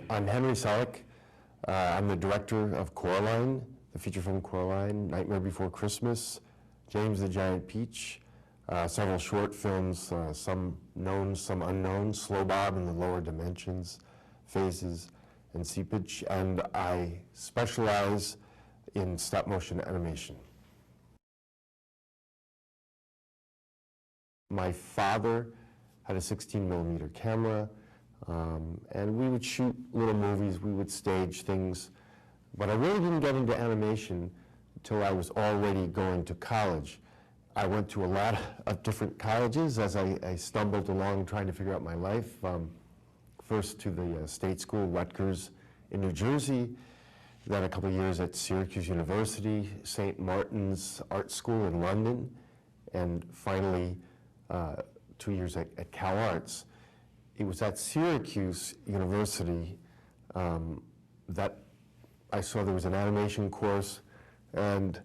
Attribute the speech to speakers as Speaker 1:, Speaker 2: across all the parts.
Speaker 1: I'm Henry Selik. I'm the director of Coraline, the feature film Coraline, Nightmare Before Christmas, James the Giant Peach, several short films, some known, some unknown, Slow Bob in the Lower Dimensions, Phases, and Seepage, and I specialize in stop-motion animation. My father had a 16mm camera, and we would shoot little movies, we would stage things, but I really didn't get into animation until I was already going to college. I went to a lot of different colleges as I stumbled along trying to figure out my life. First to the state school, Rutgers in New Jersey, then a couple of years at Syracuse University, St. Martin's Art School in London, and finally 2 years at Cal Arts. It was at Syracuse University that I saw there was an animation course, and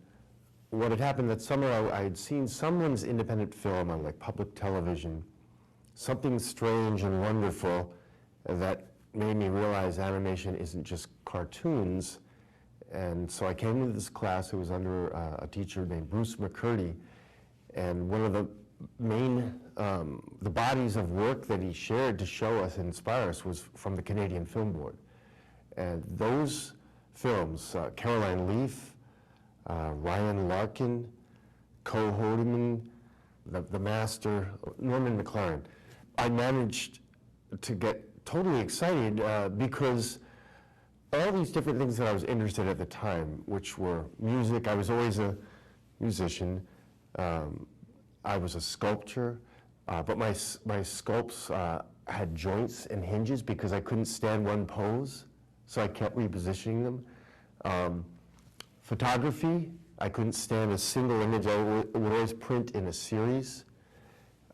Speaker 1: what had happened that summer, I had seen someone's independent film on like public television, something strange and wonderful that made me realize animation isn't just cartoons. And so I came into this class. It was under a teacher named Bruce McCurdy, and one of the main the bodies of work that he shared to show us and inspire us was from the Canadian Film Board. And those films, Caroline Leaf, Ryan Larkin, Ko Hodeman, the master, Norman McLaren. I managed to get totally excited because all these different things that I was interested in at the time, which were music. I was always a musician. I was a sculptor, but my sculpts had joints and hinges because I couldn't stand one pose, so I kept repositioning them. Photography, I couldn't stand a single image. I would always print in a series.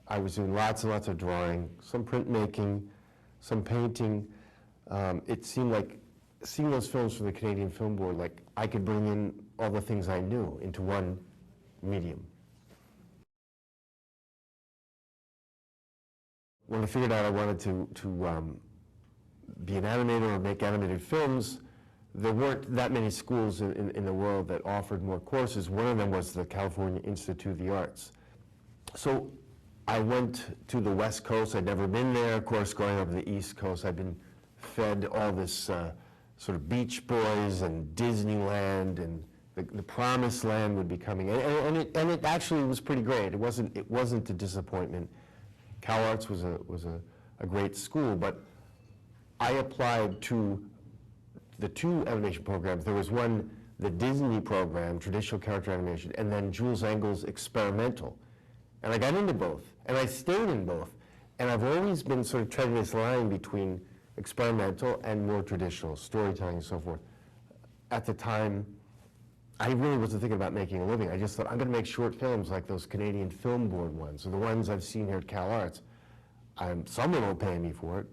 Speaker 1: I was doing lots and lots of drawing, some printmaking, some painting. It seemed like seeing those films from the Canadian Film Board, like I could bring in all the things I knew into one medium. When I figured out I wanted to be an animator or make animated films, there weren't that many schools in the world that offered more courses. One of them was the California Institute of the Arts. So I went to the West Coast. I'd never been there. Of course, growing up on the East Coast, I'd been fed all this sort of Beach Boys and Disneyland, and the Promised Land would be coming. And it actually was pretty great. It wasn't a disappointment. Cal Arts was a great school, but I applied to the two animation programs. There was one, the Disney program, traditional character animation, and then Jules Engel's experimental. And I got into both, and I stayed in both. And I've always been sort of treading this line between experimental and more traditional storytelling and so forth. At the time, I really wasn't thinking about making a living. I just thought, I'm going to make short films like those Canadian Film Board ones, or the ones I've seen here at Cal Arts. Someone will pay me for it.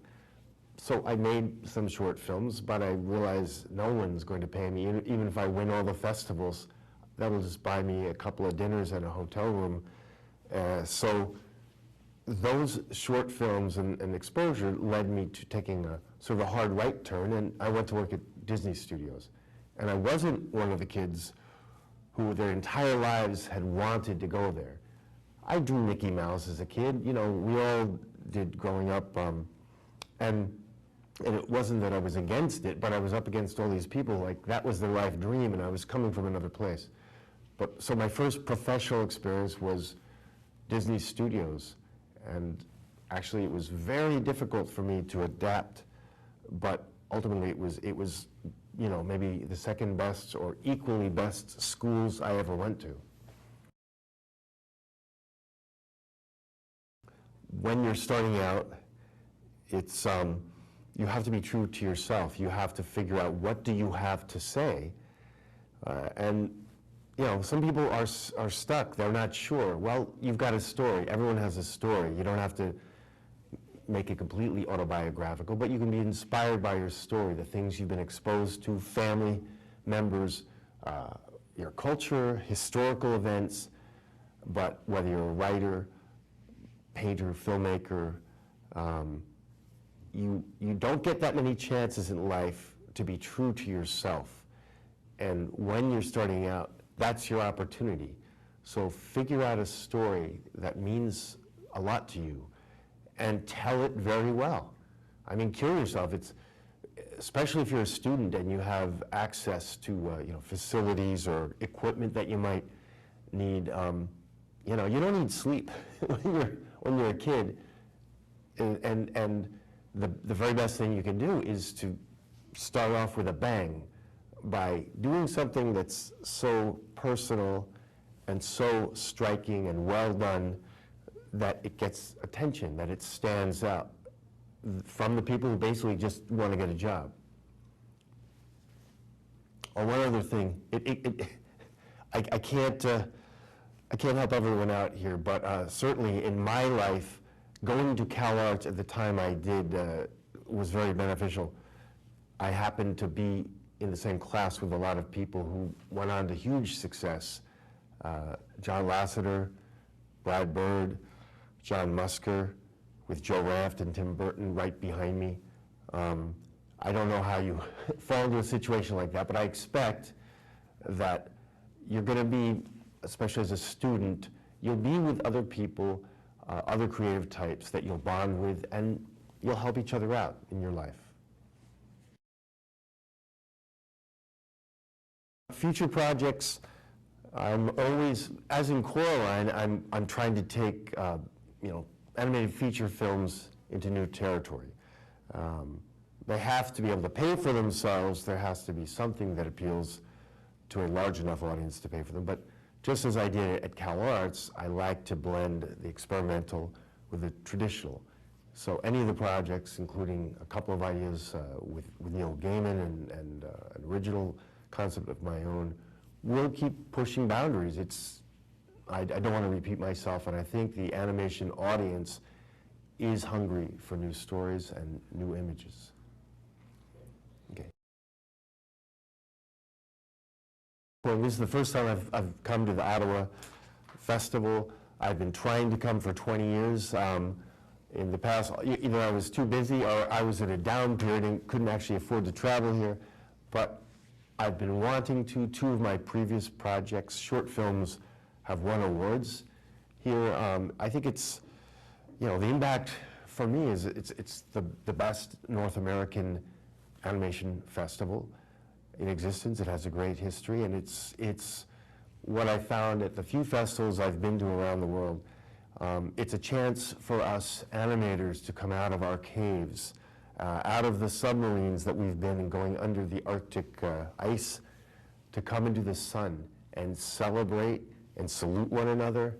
Speaker 1: So I made some short films, but I realized no one's going to pay me. Even if I win all the festivals, that'll just buy me a couple of dinners and a hotel room. So those short films and exposure led me to taking a sort of a hard right turn, and I went to work at Disney Studios. And I wasn't one of the kids who their entire lives had wanted to go there. I drew Mickey Mouse as a kid. You know, we all did growing up. And it wasn't that I was against it, but I was up against all these people. Like, that was their life dream, and I was coming from another place. But so my first professional experience was Disney Studios. And actually, it was very difficult for me to adapt. But ultimately, it was, you know, maybe the second best or equally best schools I ever went to. When you're starting out, it's, you have to be true to yourself. You have to figure out, what do you have to say? And, you know, some people are stuck. They're not sure. Well, you've got a story. Everyone has a story. You don't have to make it completely autobiographical, but you can be inspired by your story, the things you've been exposed to, family members, your culture, historical events. But whether you're a writer, painter, filmmaker, you don't get that many chances in life to be true to yourself. And when you're starting out, that's your opportunity. So figure out a story that means a lot to you and tell it very well. I mean, kill yourself. Especially if you're a student and you have access to facilities or equipment that you might need. You don't need sleep when you're a kid. And the very best thing you can do is to start off with a bang by doing something that's so personal and so striking and well done that it gets attention, that it stands out from the people who basically just want to get a job. Oh, one other thing, I can't help everyone out here, but certainly in my life, going to Cal Arts at the time I did was very beneficial. I happened to be in the same class with a lot of people who went on to huge success. John Lasseter, Brad Bird, John Musker, with Joe Ranft and Tim Burton right behind me. I don't know how you fall into a situation like that, but I expect that you're going to be, especially as a student, you'll be with other people, other creative types that you'll bond with, and you'll help each other out in your life. Future projects, I'm always, as in Coraline, I'm trying to take animated feature films into new territory. They have to be able to pay for themselves. There has to be something that appeals to a large enough audience to pay for them. But just as I did at Cal Arts, I like to blend the experimental with the traditional. So any of the projects, including a couple of ideas with Neil Gaiman and an original concept of my own, will keep pushing boundaries. I don't want to repeat myself, and I think the animation audience is hungry for new stories and new images. Okay. Well, this is the first time I've come to the Ottawa Festival. I've been trying to come for 20 years. In the past, either I was too busy or I was at a down period and couldn't actually afford to travel here. But I've been wanting to. Two of my previous projects, short films, have won awards here. I think it's, the impact for me is it's the best North American animation festival in existence. It has a great history, and it's what I found at the few festivals I've been to around the world. It's a chance for us animators to come out of our caves, out of the submarines that we've been in, going under the Arctic ice, to come into the sun and celebrate and salute one another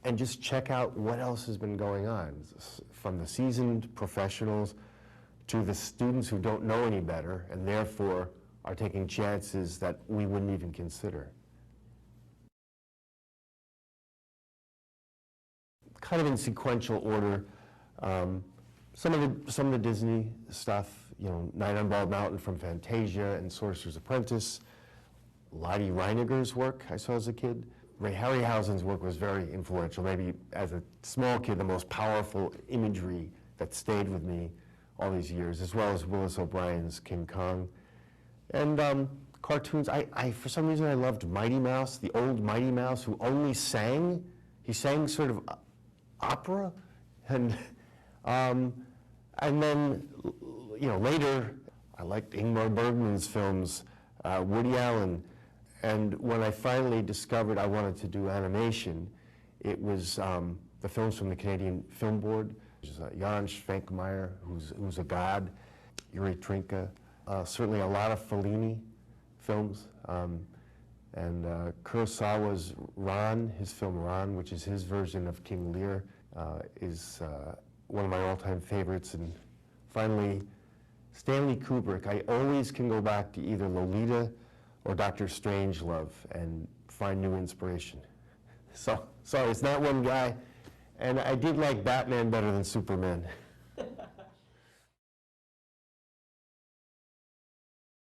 Speaker 1: and just check out what else has been going on, from the seasoned professionals to the students who don't know any better and therefore are taking chances that we wouldn't even consider. Kind of in sequential order, some of the Disney stuff, Night on Bald Mountain from Fantasia and Sorcerer's Apprentice, Lottie Reiniger's work I saw as a kid. Ray Harryhausen's work was very influential, maybe as a small kid, the most powerful imagery that stayed with me all these years, as well as Willis O'Brien's King Kong. And cartoons, for some reason I loved Mighty Mouse, the old Mighty Mouse who only sang. He sang sort of opera, and then, later I liked Ingmar Bergman's films, Woody Allen. And when I finally discovered I wanted to do animation, it was the films from the Canadian Film Board, which is Jan Schwenkmeyer, who's a god, Yuri Trinka, certainly a lot of Fellini films, and Kurosawa's Ran, his film Ran, which is his version of King Lear, is one of my all-time favorites. And finally, Stanley Kubrick. I always can go back to either Lolita or Dr. Strangelove and find new inspiration. So, sorry, it's not one guy. And I did like Batman better than Superman.